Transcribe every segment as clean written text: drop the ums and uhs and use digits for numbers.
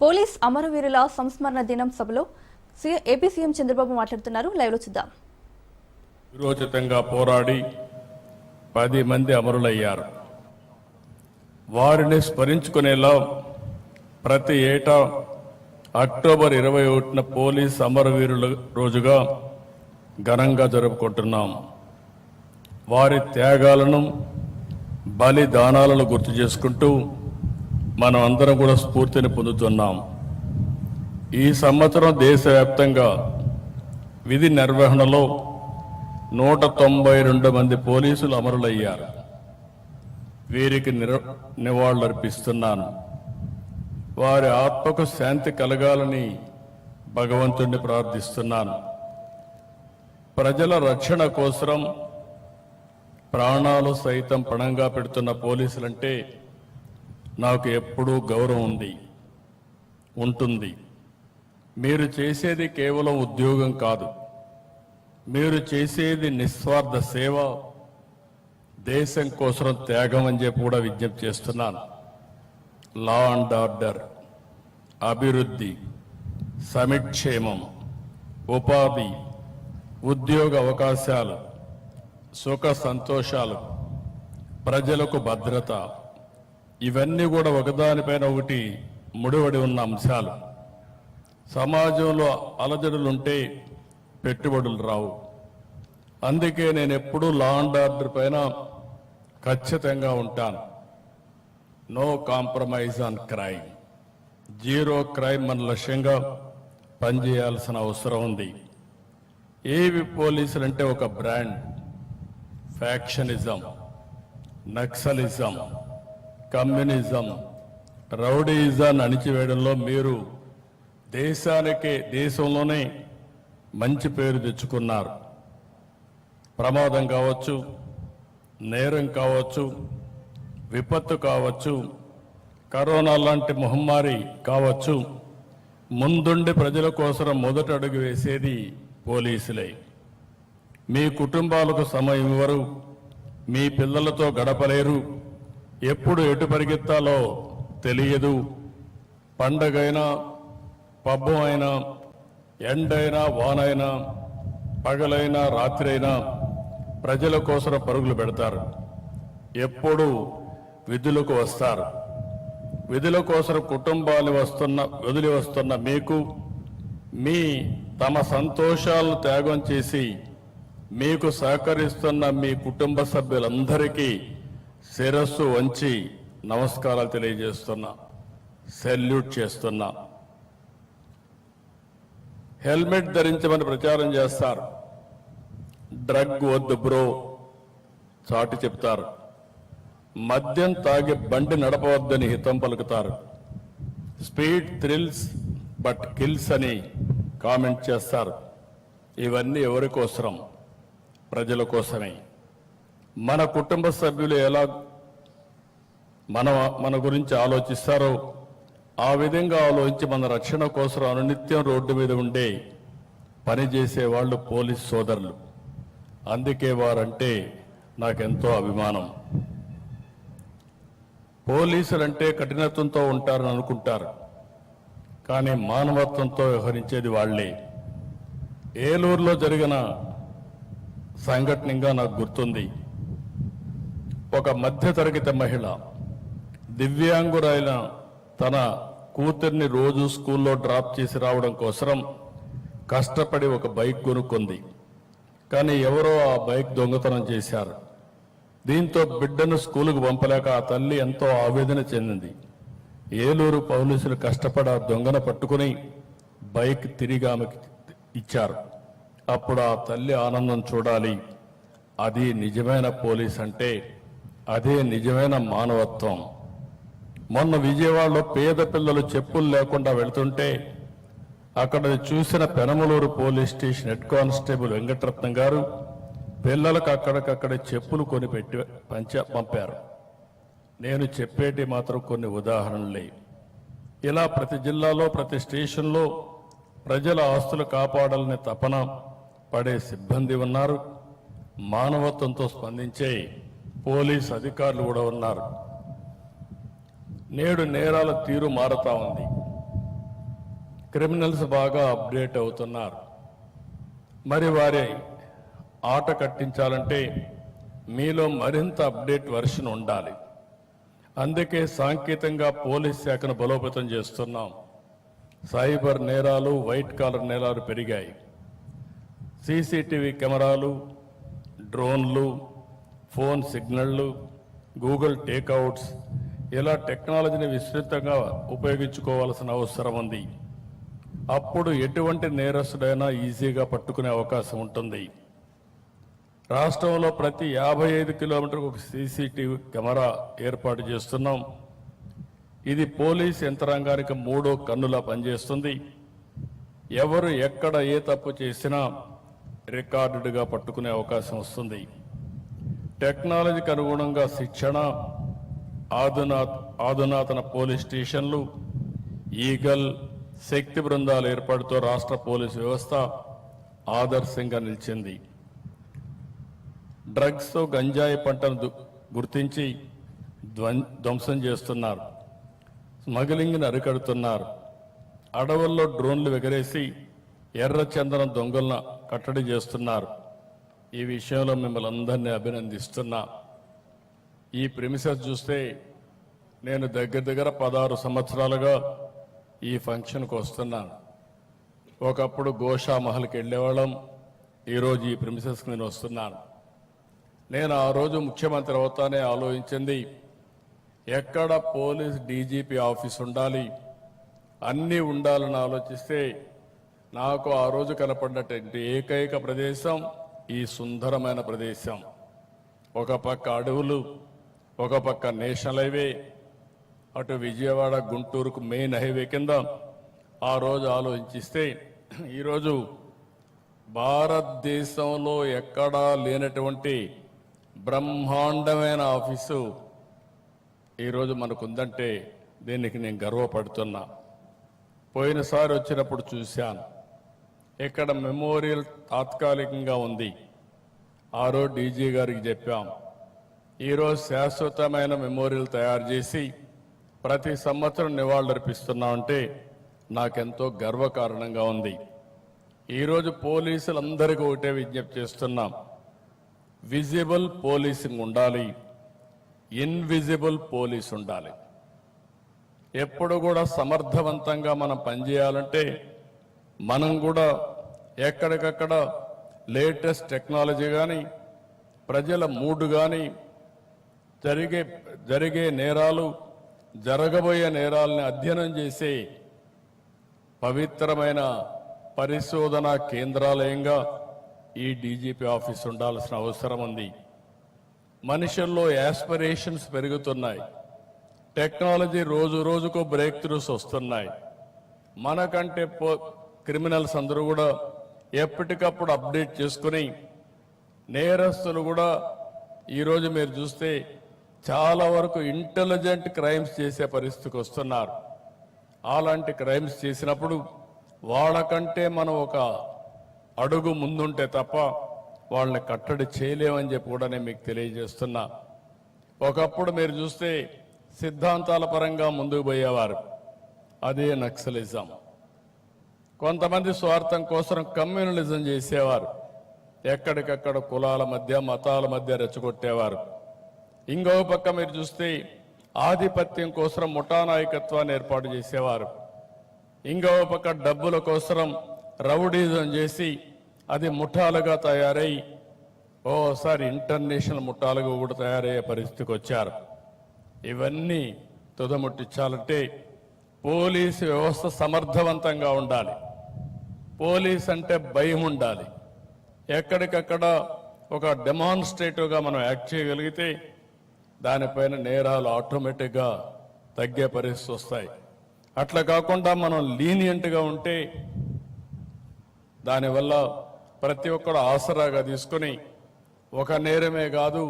Police అమరవీరుల సంస్మరణ దినం సభలో ఏపీ సీఎం చంద్రబాబు మాట్లాడుతున్నారు. లైవ్ లో చూద్దాం. విరోచితంగా పోరాడి 10 మంది అమరులయ్యారు. వారిని స్మరించుకునేలా ప్రతి ఏటా అక్టోబర్ 21న పోలీస్ అమరవీరుల రోజుగా ఘనంగా జరుపుకుంటున్నాం. వారి త్యాగాలను బలిదానాలను గుర్తు చేసుకుంటూ మనం అందరం కూడా స్ఫూర్తిని పొందుతున్నాం. ఈ సంవత్సరం దేశవ్యాప్తంగా విధి నిర్వహణలో 192 మంది పోలీసులు అమరులయ్యారు. వీరికి నివాళులర్పిస్తున్నాను. వారి ఆత్మకు శాంతి కలగాలని భగవంతుణ్ణి ప్రార్థిస్తున్నాను. ప్రజల రక్షణ కోసం ప్రాణాలు సైతం పణంగా పెడుతున్న పోలీసులంటే నాకు ఎప్పుడూ గౌరవం ఉంటుంది. మీరు చేసేది కేవలం ఉద్యోగం కాదు, మీరు చేసేది నిస్వార్థ సేవ, దేశం కోసం త్యాగం అని చెప్పి కూడా విజ్ఞప్తి చేస్తున్నాను. లా అండ్ ఆర్డర్, అభివృద్ధి, సమిక్షేమం, ఉపాధి, ఉద్యోగ అవకాశాలు, సుఖ సంతోషాలు, ప్రజలకు భద్రత, ఇవన్నీ కూడా ఒకదానిపైన ఒకటి ముడిపడి ఉన్న అంశాలు. సమాజంలో అలజడులుంటే పెట్టుబడులు రావు. అందుకే నేను ఎప్పుడూ లా అండ్ ఆర్డర్ పైన ఖచ్చితంగా ఉంటాను. No compromise on crime, zero crime మన లక్ష్యంగా పనిచేయాల్సిన అవసరం ఉంది. ఏవి పోలీసులు అంటే ఒక బ్రాండ్. ఫ్యాక్షనిజం, నక్సలిజం, కమ్యూనిజం, రౌడీయిజాన్ని అణిచివేయడంలో మీరు దేశంలోనే మంచి పేరు తెచ్చుకున్నారు. ప్రమాదం కావచ్చు, నేరం కావచ్చు, విపత్తు కావచ్చు, కరోనా లాంటి మహమ్మారి కావచ్చు, ముందుండి ప్రజల కోసం మొదట అడుగు వేసేది పోలీసులే. మీ కుటుంబాలకు సమయం ఇవ్వరు, మీ పిల్లలతో గడపలేరు, ఎప్పుడు ఎటు పరిగెత్తాలో తెలియదు. పండగైనా, పబ్బం అయినా, ఎండైనా, వానైనా, పగలైనా, రాత్రైనా ప్రజల కోసం పరుగులు పెడతారు. ఎప్పుడు విధులకు వస్తారు. విధుల కోసం కుటుంబాలు వదిలి వస్తున్న మీకు తమ సంతోషాలను త్యాగం చేసి మీకు సహకరిస్తున్న మీ కుటుంబ సభ్యులందరికీ శిరస్సు వంచి నమస్కారాలు తెలియజేస్తున్నా, సెల్యూట్ చేస్తున్నా. హెల్మెట్ ధరించమని ప్రచారం చేస్తారు. డ్రగ్ వద్దు బ్రో చాటి చెప్తారు. మద్యం తాగి బండి నడపవద్దని హితం పలుకుతారు. స్పీడ్ థ్రిల్స్ బట్ కిల్స్ అని కామెంట్ చేస్తారు. ఇవన్నీ ఎవరి కోసరం? ప్రజల కోసమే. మన కుటుంబ సభ్యులు ఎలా మన గురించి ఆలోచిస్తారో ఆ విధంగా ఆలోచించి మన రక్షణ కోసం అనునిత్యం రోడ్డు మీద ఉండే పనిచేసే వాళ్ళు పోలీస్ సోదరులు. అందుకే వారంటే నాకెంతో అభిమానం. పోలీసులంటే కఠినత్వంతో ఉంటారని అనుకుంటారు, కానీ మానవత్వంతో వ్యవహరించేది వాళ్లే. ఏలూరులో జరిగిన సంఘటనగా నాకు గుర్తుంది. ఒక మధ్యతరగతి మహిళ దివ్యాంగురైన తన కూతుర్ని రోజు స్కూల్లో డ్రాప్ చేసి రావడం కోసం కష్టపడి ఒక బైక్ కొనుక్కుంది. కానీ ఎవరో ఆ బైక్ దొంగతనం చేశారు. దీంతో బిడ్డను స్కూలుకు పంపలేక ఆ తల్లి ఎంతో ఆవేదన చెందింది. ఏలూరు పోలీసులు కష్టపడి ఆ దొంగను పట్టుకుని బైక్ తిరిగి ఆమెకి ఇచ్చారు. అప్పుడు ఆ తల్లి ఆనందం చూడాలి. అది నిజమైన పోలీస్ అంటే, అదే నిజమైన మానవత్వం. మొన్న విజయవాడలో పేద పిల్లలు చెప్పులు లేకుండా వెళుతుంటే అక్కడ చూసిన Penamaluru police station head constable Venkataratnam గారు పిల్లలకు అక్కడికక్కడ చెప్పులు కొనిపెట్టి పంపారు. నేను చెప్పేటి మాత్రం కొన్ని ఉదాహరణలే. ఇలా ప్రతి జిల్లాలో, ప్రతి స్టేషన్లో ప్రజల ఆస్తులు కాపాడాలనే తపన పడే సిబ్బంది ఉన్నారు. మానవత్వంతో స్పందించే పోలీస్ అధికారులు కూడా ఉన్నారు. నేడు నేరాల తీరు మారుతా ఉంది. క్రిమినల్స్ బాగా అప్డేట్ అవుతున్నారు. మరి వారి ఆట కట్టించాలంటే మీలో మరింత అప్డేట్ వర్షన్ ఉండాలి. అందుకే సాంకేతికంగా పోలీస్ శాఖను బలోపేతం చేస్తున్నాం. సైబర్ నేరాలు, వైట్ కాలర్ నేరాలు పెరిగాయి. సీసీటీవీ కెమెరాలు, డ్రోన్లు, ఫోన్ సిగ్నళ్లు, గూగుల్ టేక్అవుట్స్ ఇలా టెక్నాలజీని విస్తృతంగా ఉపయోగించుకోవాల్సిన అవసరం ఉంది. అప్పుడు ఎటువంటి నేరస్తుడైనా ఈజీగా పట్టుకునే అవకాశం ఉంటుంది. రాష్ట్రంలో ప్రతి 55 కిలోమీటర్లకు ఒక సీసీటీవీ కెమెరా ఏర్పాటు చేస్తున్నాం. ఇది పోలీస్ యంత్రాంగానికి మూడో కన్నులా పనిచేస్తుంది. ఎవరు ఎక్కడ ఏ తప్పు చేసినా రికార్డుగా పట్టుకునే అవకాశం వస్తుంది. టెక్నాలజీకి అనుగుణంగా శిక్షణ, ఆధునాతన పోలీస్ స్టేషన్లు, ఈగల్, శక్తి బృందాల ఏర్పాటుతో రాష్ట్ర పోలీసు వ్యవస్థ ఆదర్శంగా నిలిచింది. డ్రగ్స్, గంజాయి పంటను గుర్తించి ధ్వంసం చేస్తున్నారు. స్మగ్లింగ్ని అరికడుతున్నారు. అడవుల్లో డ్రోన్లు ఎగరేసి ఎర్ర చందనం దొంగలను కట్టడి చేస్తున్నారు. ఈ విషయంలో మిమ్మల్ని అందరినీ అభినందిస్తున్నా. ఈ ప్రిమిసెస్ చూస్తే నేను దగ్గర 16 సంవత్సరాలుగా ఈ ఫంక్షన్కి వస్తున్నాను. ఒకప్పుడు గోషా మహల్కి వెళ్ళేవాళ్ళం. ఈరోజు ఈ ప్రిమిసెస్కి నేను వస్తున్నాను. నేను ఆ రోజు ముఖ్యమంత్రి అవుతానే ఆలోచించింది, ఎక్కడ పోలీస్ డీజీపీ ఆఫీస్ ఉండాలి, అన్నీ ఉండాలని ఆలోచిస్తే నాకు ఆ రోజు కనపడినటువంటి ఏకైక ప్రదేశం ఈ సుందరమైన ప్రదేశం. ఒక పక్క అడవులు, ఒక పక్క నేషనల్ హైవే, అటు విజయవాడ గుంటూరుకు మెయిన్ హైవే కింద ఆ రోజు ఆలోచిస్తే ఈరోజు భారతదేశంలో ఎక్కడా లేనటువంటి బ్రహ్మాండమైన ఆఫీసు ఈరోజు మనకుందంటే దీనికి నేను గర్వపడుతున్నా. పోయినసారి వచ్చినప్పుడు చూశాను, ఇక్కడ మెమోరియల్ తాత్కాలికంగా ఉంది. ఆ రోజు డీజీ గారికి చెప్పాం, ఈరోజు శాశ్వతమైన మెమోరియల్ తయారు చేసి ప్రతి సంవత్సరం నివాళులర్పిస్తున్నామంటే నాకెంతో గర్వకారణంగా ఉంది. ఈరోజు పోలీసులందరికీ ఒకటే విజ్ఞప్తి చేస్తున్నాం, విజిబుల్ పోలీసింగ్ ఉండాలి, ఇన్విజిబుల్ పోలీస్ ఉండాలి. ఎప్పుడు కూడా సమర్థవంతంగా మనం పనిచేయాలంటే మనం కూడా ఎక్కడికక్కడ లేటెస్ట్ టెక్నాలజీ కానీ, ప్రజల మూడ్ కానీ, జరిగే నేరాలు, జరగబోయే నేరాలని అధ్యయనం చేసే పవిత్రమైన పరిశోధనా కేంద్రాలయంగా ఈ డీజీపీ ఆఫీస్ ఉండాల్సిన అవసరం ఉంది. మనుషుల్లో యాస్పిరేషన్స్ పెరుగుతున్నాయి. టెక్నాలజీ రోజు రోజుకు బ్రేక్ త్రూస్ వస్తున్నాయి. మనకంటే క్రిమినల్స్ అందరూ కూడా ఎప్పటికప్పుడు అప్డేట్ చేసుకుని, నేరస్తులు కూడా ఈరోజు మీరు చూస్తే చాలా వరకు ఇంటెలిజెంట్ క్రైమ్స్ చేసే పరిస్థితికి వస్తున్నారు. అలాంటి క్రైమ్స్ చేసినప్పుడు వాళ్ళకంటే మనం ఒక అడుగు ముందుంటే తప్ప వాళ్ళని కట్టడి చేయలేమని చెప్పి కూడా నేను మీకు తెలియజేస్తున్నా. ఒకప్పుడు మీరు చూస్తే సిద్ధాంతాల పరంగా ముందుకు పోయేవారు, అదే నక్సలిజం. కొంతమంది స్వార్థం కోసం కమ్యూనలిజం చేసేవారు, ఎక్కడికక్కడ కులాల మధ్య, మతాల మధ్య రెచ్చగొట్టేవారు. ఇంకో పక్క మీరు చూస్తే ఆధిపత్యం కోసం ముఠా నాయకత్వాన్ని ఏర్పాటు చేసేవారు. ఇంకో పక్క డబ్బుల కోసం రౌడీజం చేసి అది ముఠాలుగా తయారై ఓసారి ఇంటర్నేషనల్ ముఠాలుగా కూడా తయారయ్యే పరిస్థితికి వచ్చారు. ఇవన్నీ తుదముట్టించాలంటే పోలీసు వ్యవస్థ సమర్థవంతంగా ఉండాలి. పోలీస్ అంటే భయం ఉండాలి. ఎక్కడికక్కడ ఒక డెమాన్స్ట్రేటివ్గా మనం యాక్ట్ చేయగలిగితే దానిపైన నేరాలు ఆటోమేటిక్గా తగ్గే పరిస్థితి వస్తాయి. అట్లా కాకుండా మనం లీనియంట్గా ఉంటే దానివల్ల ప్రతి ఒక్కరు ఆసరాగా తీసుకొని ఒక నేరమే కాదు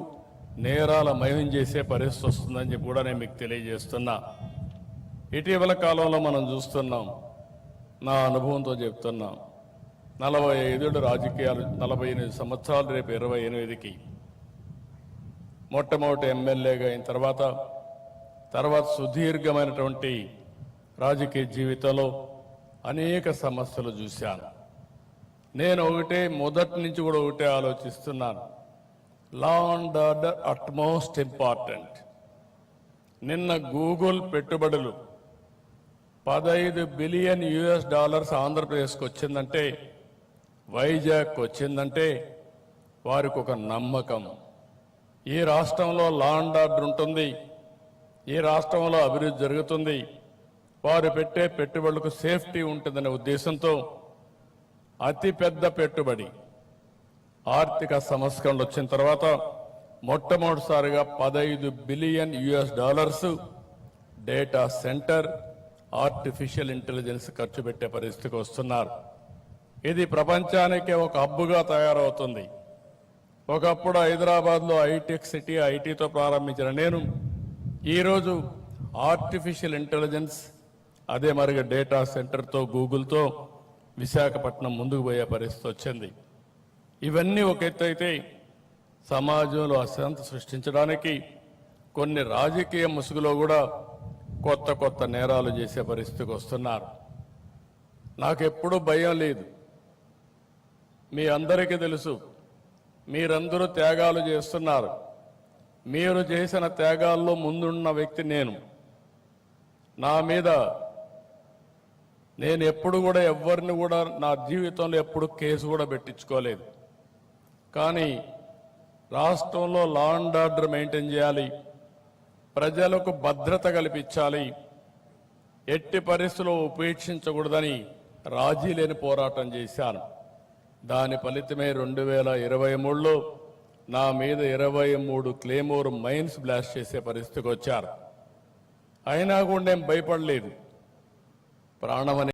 నేరాల మయం చేసే పరిస్థితి వస్తుందని చెప్పి కూడా నేను మీకు తెలియజేస్తున్నా. ఇటీవల కాలంలో మనం చూస్తున్నాం, నా అనుభవంతో చెప్తున్నాం, 45 రాజకీయాలు, 48 సంవత్సరాలు, రేపు 28కి మొట్టమొదటి ఎమ్మెల్యేగా అయిన తర్వాత సుదీర్ఘమైనటువంటి రాజకీయ జీవితంలో అనేక సమస్యలు చూశాను. నేను మొదటి నుంచి కూడా ఒకటే ఆలోచిస్తున్నాను. Law and order utmost important. నిన్న గూగుల్ పెట్టుబడులు $15 బిలియన్ ఆంధ్రప్రదేశ్కి వచ్చిందంటే, వైజాగ్ వచ్చిందంటే వారికి ఒక నమ్మకం. ఈ రాష్ట్రంలో లా అండ్ ఆర్డర్ ఉంటుంది, ఈ రాష్ట్రంలో అభివృద్ధి జరుగుతుంది, వారు పెట్టే పెట్టుబడులకు సేఫ్టీ ఉంటుందనే ఉద్దేశంతో అతిపెద్ద పెట్టుబడి ఆర్థిక సంస్కరణలు వచ్చిన తర్వాత మొట్టమొదటిసారిగా $15 billion data centre, artificial intelligence ఖర్చు పెట్టే పరిస్థితికి వస్తున్నారు. ఇది ప్రపంచానికే ఒక హబ్బుగా తయారవుతుంది. ఒకప్పుడు హైదరాబాద్లో హైటెక్ సిటీ, ఐటీతో ప్రారంభించిన నేను ఈరోజు ఆర్టిఫిషియల్ ఇంటెలిజెన్స్, అదే మరిగా డేటా సెంటర్తో గూగుల్తో విశాఖపట్నం ముందుకు పోయే పరిస్థితి వచ్చింది. ఇవన్నీ ఒక ఎత్తు అయితే, సమాజంలో అశాంతి సృష్టించడానికి కొన్ని రాజకీయ ముసుగులో కూడా కొత్త కొత్త నేరాలు చేసే పరిస్థితికి వస్తున్నారు. నాకెప్పుడూ భయం లేదు. మీ అందరికీ తెలుసు, మీరందరూ త్యాగాలు చేస్తున్నారు. మీరు చేసిన త్యాగాల్లో ముందున్న వ్యక్తి నేను. నా మీద నేను ఎప్పుడు కూడా ఎవరిని కూడా నా జీవితంలో ఎప్పుడు కేసు కూడా పెట్టించుకోలేదు. కానీ రాష్ట్రంలో లా అండ్ ఆర్డర్ మెయింటైన్ చేయాలి, ప్రజలకు భద్రత కల్పించాలి, ఎట్టి పరిస్థితుల్లో ఉపేక్షించకూడదని రాజీ లేని పోరాటం చేశాను. దాని ఫలితమే 2023లో నా మీద 23 క్లేమోర్ మైన్స్ బ్లాస్ట్ చేసే పరిస్థితికి వచ్చారు. అయినా కూడా నేను భయపడలేదు. ప్రాణమని